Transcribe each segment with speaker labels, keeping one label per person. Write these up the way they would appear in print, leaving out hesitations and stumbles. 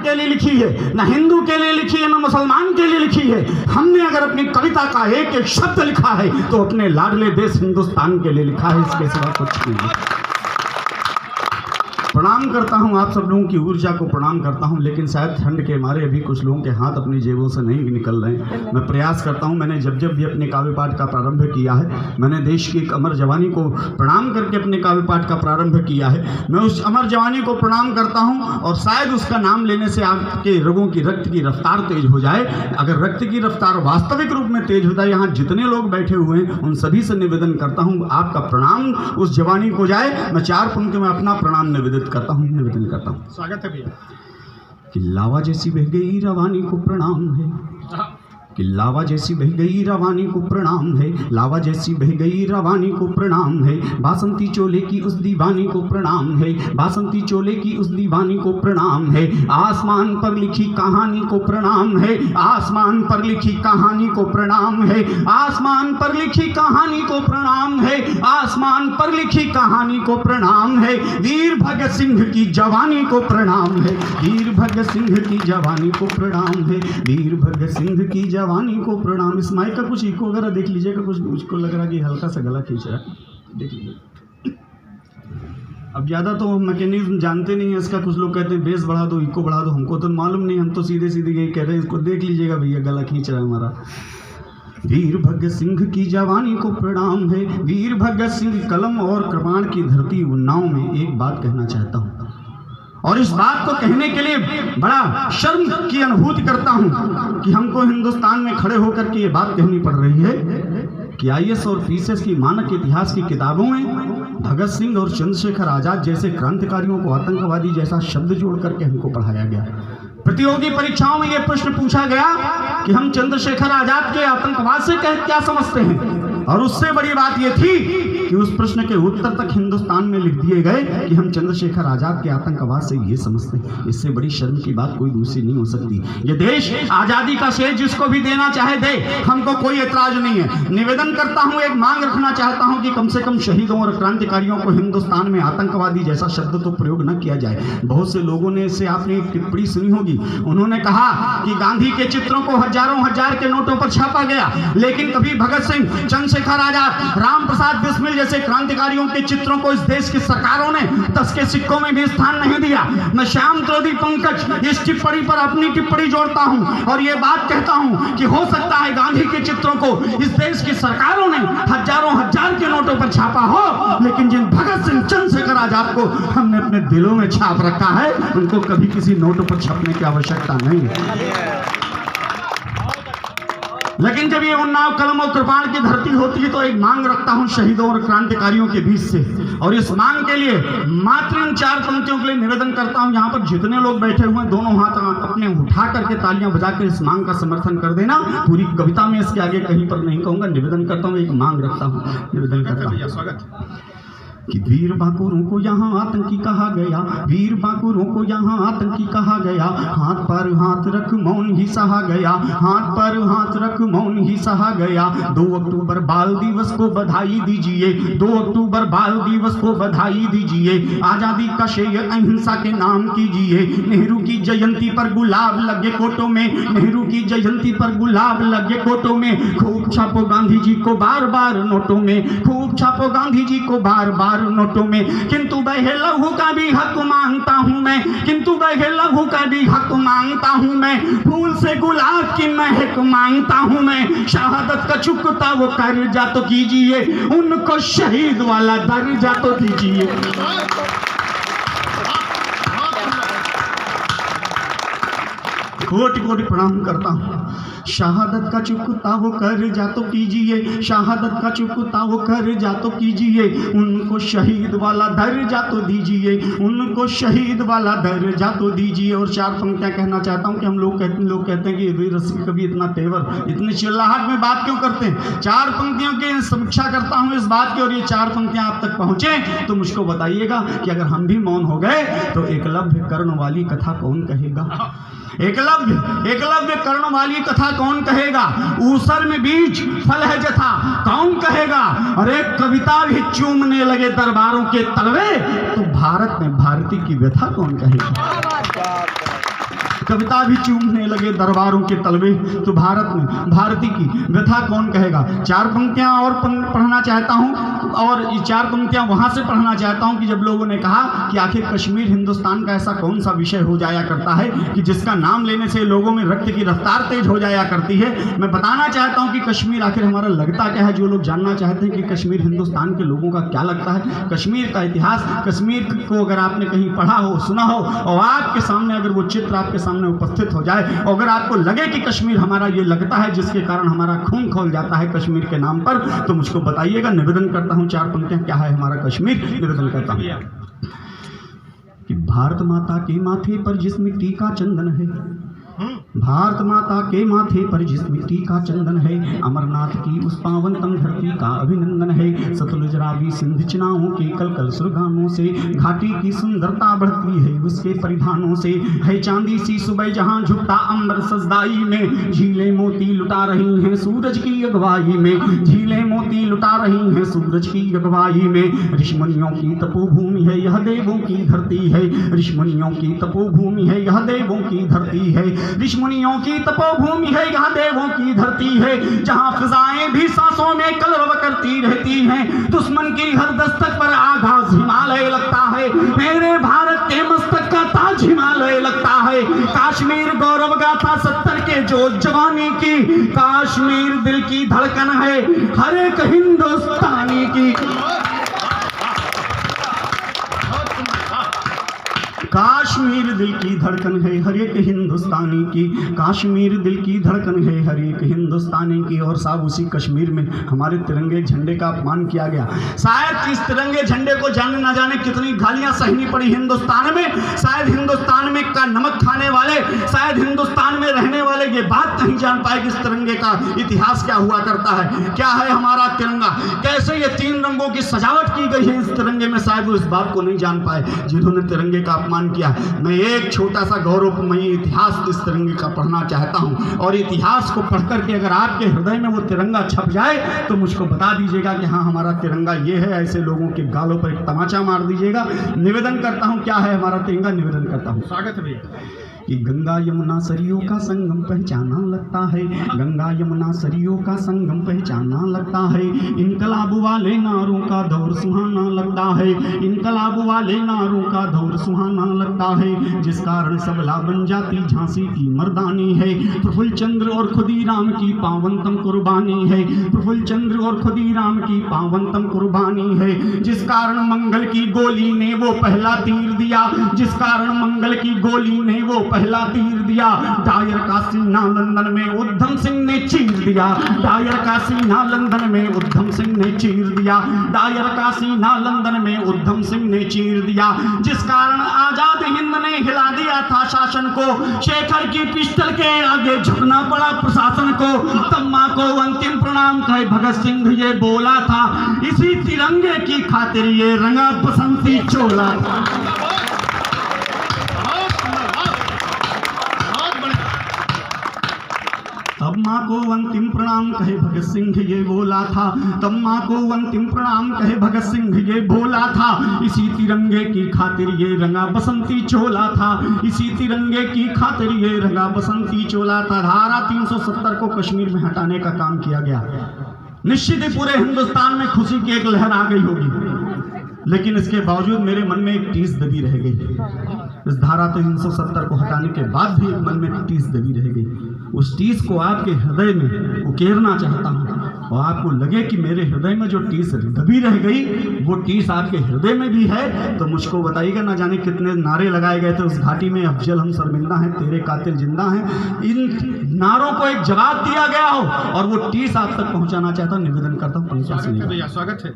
Speaker 1: के लिए लिखी है, न हिंदू के लिए लिखी है, न मुसलमान के लिए लिखी है। हमने अगर अपनी कविता का एक एक शब्द लिखा है तो अपने लाडले देश हिंदुस्तान के लिए लिखा है, इसके सिवा कुछ नहीं। प्रणाम करता हूं आप सब लोगों की ऊर्जा को प्रणाम करता हूं, लेकिन शायद ठंड के मारे अभी कुछ लोगों के हाथ अपनी जेबों से नहीं निकल रहे हैं। मैं प्रयास करता हूं, मैंने जब जब भी अपने काव्य पाठ का प्रारंभ किया है, मैंने देश की एक अमर जवानी को प्रणाम करके अपने काव्य पाठ का प्रारंभ किया है। मैं उस अमर जवानी को प्रणाम करता हूं और शायद उसका नाम लेने से आपके रगों की रक्त की रफ्तार तेज हो जाए। अगर रक्त की रफ्तार वास्तविक रूप में तेज होता है, यहाँ जितने लोग बैठे हुए हैं उन सभी से निवेदन करता हूँ आपका प्रणाम उस जवानी को जाए। मैं 4 पंक्तियों में अपना प्रणाम निवेदन करता हूँ।
Speaker 2: स्वागत है भैया।
Speaker 1: कि लावा जैसी बह गई रवानी को प्रणाम है, कि लावा जैसी बह गई रवानी को प्रणाम है, लावा जैसी बह गई रवानी को प्रणाम है, बासंती चोले की उस दीवानी को प्रणाम है, बासंती चोले की उस दीवानी को प्रणाम है, आसमान पर लिखी कहानी को प्रणाम है, आसमान पर लिखी कहानी को प्रणाम है, आसमान पर लिखी कहानी को प्रणाम है, आसमान पर लिखी कहानी को प्रणाम है, वीर भगत सिंह की जवानी को प्रणाम है, वीर भगत सिंह की जवानी को प्रणाम है, वीर भगत सिंह की जवानी को प्रणाम। इस माइक का कुछ इको वगैरह देख लीजिएगा, कुछ मुझको लग रहा है कि हल्का सा गला खींच रहा है, देख लीजिए। अब ज़्यादा तो मैकेनिज्म जानते नहीं है इसका, कुछ लोग कहते हैं बेस बढ़ा दो, इको बढ़ा दो, हमको तो मालूम नहीं, हम तो सीधे सीधे यही कह रहे हैं, इसको देख लीजिएगा भैया, गला खींच रहा है हमारा। वीर भगत सिंह की जवानी को प्रणाम है, वीर भगत सिंह कलम और कृपाण की धरती उन्नाव में एक बात कहना चाहता हूँ, और इस बात को कहने के लिए बड़ा शर्म की अनुभूति करता हूं कि हमको हिंदुस्तान में खड़े होकर के ये बात कहनी पड़ रही है कि IAS और PCS की मानक इतिहास की किताबों में भगत सिंह और चंद्रशेखर आजाद जैसे क्रांतिकारियों को आतंकवादी जैसा शब्द जोड़ करके हमको पढ़ाया गया। प्रतियोगी परीक्षाओं में यह प्रश्न पूछा गया कि हम चंद्रशेखर आजाद के आतंकवाद से क्या समझते हैं, और उससे बड़ी बात यह थी कि उस प्रश्न के उत्तर तक हिंदुस्तान में लिख दिए गए कि हम चंद्रशेखर आजाद के आतंकवाद से ये समझते हैं। इससे बड़ी शर्म की बात कोई दूसरी नहीं हो सकती। ये देश आजादी का श्रेय जिसको भी देना चाहे दे, हमको कोई ऐतराज नहीं है। निवेदन करता हूं, एक मांग रखना चाहता हूं कि कम से कम शहीदों और क्रांतिकारियों को हिंदुस्तान में आतंकवादी जैसा शब्द तो प्रयोग न किया जाए। बहुत से लोगों ने इससे आपने एक टिप्पणी सुनी होगी, उन्होंने कहा कि गांधी के चित्रों को हजारों हजार के नोटों पर छापा गया, लेकिन कभी भगत सिंह, चंद्रशेखर आजाद, राम प्रसाद बिस्मिल जैसे क्रांतिकारियों के चित्रों को इस देश की सरकारों ने 10 के सिक्कों में भी स्थान नहीं दिया। मैं श्याम त्रोदी पंकज इस टिप्पणी पर अपनी टिप्पणी जोड़ता हूं और यह बात कहता हूं कि हो सकता है गांधी के चित्रों को इस देश की सरकारों ने हजारों हजार के नोटों पर छापा हो, लेकिन जिन भगत सिंह, चंद्रशेखर आजाद को हमने अपने दिलों में छाप रखा है, उनको कभी किसी नोटों पर छपने की आवश्यकता नहीं है। लेकिन जब ये उन्नाव कलम और कृपाण की धरती होती है तो एक मांग रखता हूं शहीदों और क्रांतिकारियों के बीच से, और इस मांग के लिए मात्र इन 4 पंक्तियों के लिए निवेदन करता हूं। यहाँ पर जितने लोग बैठे हुए हैं दोनों हाथ अपने उठा करके तालियां बजाकर इस मांग का समर्थन कर देना। पूरी कविता में इसके आगे कहीं पर नहीं कहूंगा, निवेदन करता हूँ, एक मांग रखता हूँ, निवेदन करता हूँ। स्वागत कि वीर बांकुरों को यहाँ आतंकी कहा गया, वीर बांकुरों को यहाँ आतंकी कहा गया, हाथ पर हाथ रख मौन ही सहा गया, हाथ पर हाथ रख मौन ही सहा गया। 2 अक्टूबर बाल दिवस को बधाई दीजिए, 2 अक्टूबर बाल दिवस को बधाई दीजिए। आजादी का श्रेय अहिंसा के नाम कीजिए। नेहरू की जयंती पर गुलाब लगे कोटों में, नेहरू की जयंती पर गुलाब लगे कोटों में। खूब छापो गांधी जी को बार बार नोटों में, खूब छापो गांधी जी को बार बार नोटों में। किंतु वह लहू का भी हक मांगता हूं मैं, किंतु वह लहू का भी हक मांगता हूं मैं। फूल से गुलाब की महक मांगता हूं मैं। शहादत का चुकता वो कर्जा तो कीजिए, उनको शहीद वाला दर्जा तो दीजिए। कोटि कोटि प्रणाम करता हूँ। शहादत का चुकता वो कर्जा तो कीजिए, शहादत का चुकता वो कर्जा तो कीजिए। उनको शहीद वाला दर्जा तो दीजिए, उनको शहीद वाला दर्जा तो दीजिए। और 4 पंक्तियां कहना चाहता हूं कि हम लोग कहते हैं कि वीर रसिक कभी इतना तेवर, इतनी चिल्लाहट में बात क्यों करते हैं। 4 पंक्तियों की समीक्षा करता हूं इस बात की, और ये 4 पंक्तियां आप तक पहुंचे तो मुझको बताइएगा कि अगर हम भी मौन हो गए तो एकलव्य कर्ण वाली कथा कौन कहेगा। एकलव्य कर्ण वाली कथा कौन कहेगा। ऊसर में बीज फल है जथा कौन कहेगा। और एक कविता भी चूमने लगे दरबारों के तलवे, तो भारत में भारती की व्यथा कौन कहेगा। कविता भी चूमने लगे दरबारों के तलवे। तो भारत में भारती की व्यथा कौन कहेगा। 4 पंक्तियां और पढ़ना चाहता हूं, और ये 4 पंक्तियां वहां से पढ़ना चाहता हूं कि जब लोगों ने कहा कि आखिर कश्मीर हिंदुस्तान का ऐसा कौन सा विषय हो जाया करता है कि जिसका नाम लेने से लोगों में रक्त की रफ्तार तेज हो जाया करती है। मैं बताना चाहता हूं कि कश्मीर आखिर हमारा लगता क्या है। जो लोग जानना चाहते हैं कि कश्मीर हिंदुस्तान के लोगों का क्या लगता है, कश्मीर का इतिहास, कश्मीर को अगर आपने कहीं पढ़ा हो, सुना हो, और आपके सामने अगर वो चित्र आपके सामने उपस्थित हो जाए, और अगर आपको लगे कि कश्मीर हमारा ये लगता है जिसके कारण हमारा खून खौल जाता है कश्मीर के नाम पर, तो मुझको बताइएगा। निवेदन करता हूं 4 पंक्तियां क्या है हमारा कश्मीर। निवेदन करता हूं कि भारत माता के माथे पर जिस मिट्टी का चंदन है, भारत माता के माथे पर जिस मिट्टी का चंदन है, अमरनाथ की उस पावनतम धरती का अभिनंदन है। सतलुज रावी सिंध चिनाओं के कलकल सुरगानों से घाटी की सुंदरता बढ़ती है उसके परिधानों से। है चांदी सी सुबह जहां झुकता अंबर सजदाई में, झीलें मोती लुटा रही हैं सूरज की अगवाई में, झीलें मोती लुटा रही हैं सूरज की अगवाई में। ऋषिमुनियों की तपोभूमि है यह देवों की धरती है, ऋषिमुनियों की तपोभूमि है यह देवों की धरती है, ऋषिमुनियों की तपोभूमि है यहाँ देवों की धरती है। जहाँ फिजाएं भी सांसों में कलरव करती रहती हैं, दुश्मन की हर दस्तक पर आघात हिमालय लगता है, मेरे भारत के मस्तक का ताज हिमालय लगता है। कश्मीर गौरव गाथा 70 के जो जवानी की, कश्मीर दिल की धड़कन है हर एक हिंदुस्तानी की। कश्मीर दिल की धड़कन है हर एक हिंदुस्तानी की, कश्मीर दिल की धड़कन है हर एक हिंदुस्तानी की। और साहब उसी कश्मीर में हमारे तिरंगे झंडे का अपमान किया गया। शायद इस तिरंगे झंडे को जाने ना जाने कितनी गालियां सहनी पड़ी हिंदुस्तान में। शायद हिंदुस्तान में का नमक खाने वाले, शायद हिंदुस्तान में रहने वाले ये बात नहीं जान पाए कि इस तिरंगे का इतिहास क्या हुआ करता है, क्या है हमारा तिरंगा, कैसे ये 3 रंगों की सजावट की गई है इस तिरंगे में। शायद वो इस बात को नहीं जान पाए जिन्होंने तिरंगे का अपमान किया। मैं एक छोटा सा गौरवमयी इतिहास इस तिरंगे का पढ़ना चाहता हूं, और इतिहास को पढ़ करके अगर आपके हृदय में वो तिरंगा छप जाए तो मुझको बता दीजिएगा कि हाँ हमारा तिरंगा ये है। ऐसे लोगों के गालों पर एक तमाचा मार दीजिएगा। निवेदन करता हूं क्या है हमारा तिरंगा। निवेदन करता हूं, स्वागत है भैया, कि गंगा यमुना सरियों का संगम पहचाना लगता है, गंगा यमुना सरियों का संगम पहचाना लगता है। इनकलाब वाले नारों का दौर सुहाना लगता है, इनकलाब वाले नारों का दौर सुहाना लगता है। जिस कारण सबला बन जाती झांसी की मर्दानी है, प्रफुल्ल चंद्र और खुदीराम की पावनतम कुर्बानी है, प्रफुल्ल चंद्र और खुदीराम की पावनतम कुर्बानी है। जिस कारण मंगल की गोली ने वो पहला तीर दिया, जिस कारण मंगल की गोली ने वो पहला तीर दिया। डायर का सीना लंदन में उद्धम सिंह ने चीर दिया, डायर का सीना लंदन में उद्धम सिंह ने चीर दिया, डायर का सीना लंदन में उद्धम सिंह ने चीर दिया। जिस कारण आजाद हिंद ने हिला दिया था शासन को, शेखर की पिस्टल के आगे झुकना पड़ा प्रशासन को। तम्मा को अंतिम प्रणाम कहे भगत सिंह ये बोला था, इसी तिरंगे की खातिर ये रंगा बसंती चोला। तब माँ को अंतिम प्रणाम कहे भगत सिंह ये बोला था, तब माँ को अंतिम प्रणाम कहे भगत सिंह ये बोला था। इसी तिरंगे की खातिर ये रंगा बसंती चोला था, इसी तिरंगे की खातिर ये रंगा बसंती चोला था। धारा 370 को कश्मीर में हटाने का काम किया गया। निश्चित ही पूरे हिंदुस्तान में खुशी की एक लहर आ गई होगी, लेकिन इसके बावजूद मेरे मन में एक टीस दबी रह गई। इस धारा 370 को हटाने के बाद भी एक मन में टीस दबी रह गई। उस टीस को आपके हृदय में उकेरना चाहता हूँ, और आपको लगे कि मेरे हृदय में जो टीस दबी रह गई वो टीस आपके हृदय में भी है, तो मुझको बताइएगा। ना जाने कितने नारे लगाए गए थे उस घाटी में, अफजल हम शर्मिंदा हैं, तेरे कातिल जिंदा हैं। इन नारों को एक जवाब दिया गया हो और वो टीस आप तक पहुंचाना चाहता हूँ। निवेदन करता हूँ, स्वागत है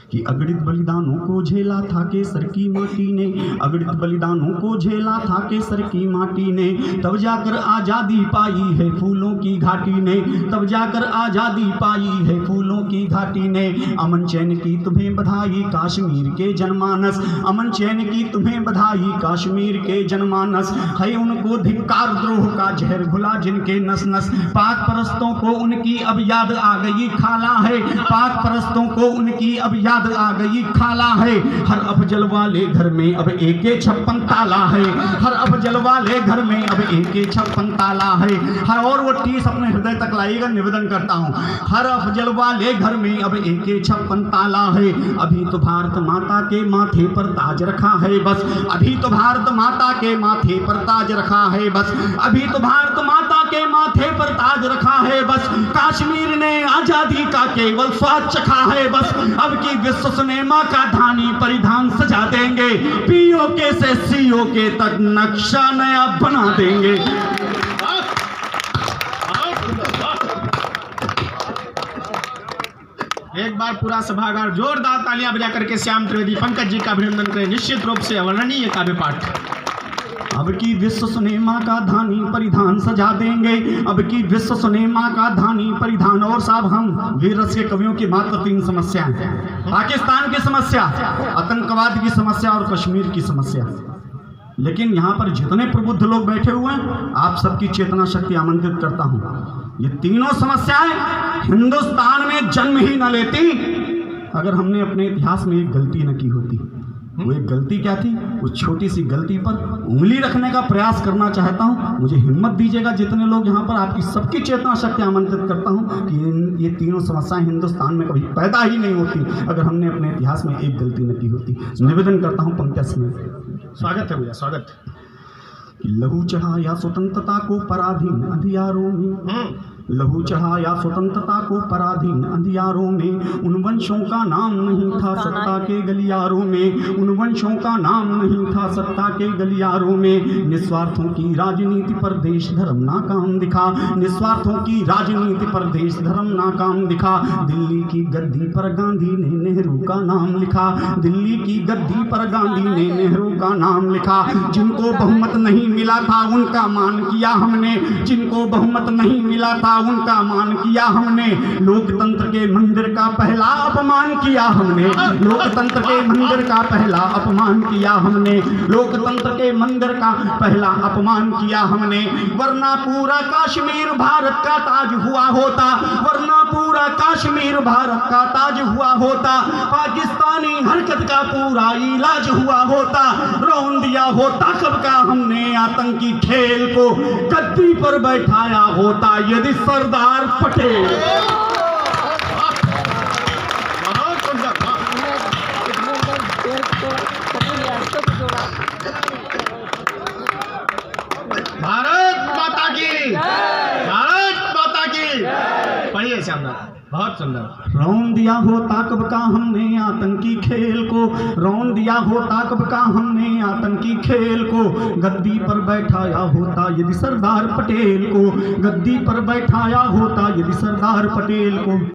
Speaker 1: कि अगणित बलिदानों को झेला था केसर की माटी ने, अगणित बलिदानों को झेला था केसर की माटी ने। तब जाकर आज़ादी पाई है फूलों की घाटी ने, तब जाकर आज़ादी पाई है फूलों की घाटी ने। अमन चैन की तुम्हें बधाई कश्मीर के जनमानस, अमन चैन की तुम्हें बधाई कश्मीर के जनमानस। है उनको धिक्कार द्रोह का जहर घुला जिनके नस नस, पाक परस्तों को उनकी अब याद आ गई खाला है, पाक परस्तों को उनकी अब याद याद आ गई खाला है। हर अफजल वाले घर में अब AK-56 ताला है। हर अफजल वाले घर में अब AK-56 ताला है। हर और वो टीस अपने हृदय तक लाइएगा, निवेदन करता हूँ। हर अफजल वाले घर में अब AK-56 ताला है। अभी तो भारत माता के माथे पर ताज रखा है बस। अभी तो भारत माता के माथे पर ताज रखा है बस। अभी तो भारत माता के माथे पर ताज रखा है बस। कश्मीर ने आजादी का केवल स्वाद चखा है बस। अब की विश्व सिनेमा का धानी परिधान सजा देंगे। POK से COK तक नक्शा नया बना देंगे।
Speaker 2: एक बार पूरा सभागार जोरदार तालियां बजा करके श्याम त्रिवेदी पंकज जी का अभिनंदन करें। निश्चित रूप से अवर्णनीय काव्य पाठ।
Speaker 1: अब की विश्व सिनेमा का धानी परिधान सजा देंगे। अब की विश्व सिनेमा का धानी परिधान। और साहब, हम वीर रस के कवियों की मात्र 3 समस्याएं, पाकिस्तान की समस्या, आतंकवाद की समस्या और कश्मीर की समस्या। लेकिन यहाँ पर जितने प्रबुद्ध लोग बैठे हुए हैं, आप सबकी चेतना शक्ति आमंत्रित करता हूँ। ये तीनों समस्याएं हिंदुस्तान में जन्म ही न लेती अगर हमने अपने इतिहास में एक गलती न की होती। वो एक गलती क्या थी? उस छोटी सी गलती पर उंगली रखने का प्रयास करना चाहता हूँ। मुझे हिम्मत दीजिएगा जितने लोग यहाँ पर, आपकी सबकी चेतना शक्ति आमंत्रित करता हूँ कि ये तीनों समस्याएं हिंदुस्तान में कभी पैदा ही नहीं होती अगर हमने अपने इतिहास में एक गलती न की होती। निवेदन करता हूँ पंक्तियाँ सुनिए।
Speaker 2: स्वागत है भैया, स्वागत।
Speaker 1: लहू चढ़ाया स्वतंत्रता को पराधीन अंधियारों में। लहू चढ़ाया स्वतंत्रता को पराधीन अंधियारों में। उन वंशों का नाम नहीं था सत्ता के गलियारों में। उन वंशों का नाम नहीं था सत्ता के गलियारों में। निस्वार्थों की राजनीति पर देश धर्म नाकाम दिखा। निस्वार्थों की राजनीति पर देश धर्म नाकाम दिखा। दिल्ली की गद्दी पर गांधी ने नेहरू का नाम लिखा। दिल्ली की गद्दी पर गांधी ने नेहरू का नाम लिखा। जिनको बहुमत नहीं मिला था उनका मान किया हमने। जिनको बहुमत नहीं मिला था उनका मान किया हमने। लोकतंत्र के मंदिर का पहला अपमान किया हमने। लोकतंत्र के मंदिर का पहला अपमान किया हमने। लोकतंत्र के मंदिर का पहला अपमान किया हमने। वरना पूरा कश्मीर भारत का ताज हुआ होता। वरना पूरा कश्मीर भारत का ताज हुआ होता। पाकिस्तानी हरकत का पूरा इलाज हुआ होता। रौन दिया होता कब का हमने आतंकी खेल को। गद्दी पर बैठाया होता यदि सरदार पटेल।
Speaker 2: भारत माता की, भारत माता की। पढ़िए श्यामलाल, बहुत सुंदर।
Speaker 1: रौन दिया होता कब का हमने आतंकी खेल को। रौन दिया होता कब का हमने आतंकी खेल को। गद्दी पर बैठाया होता यदि सरदार पटेल को। गद्दी पर बैठाया होता यदि सरदार पटेल को।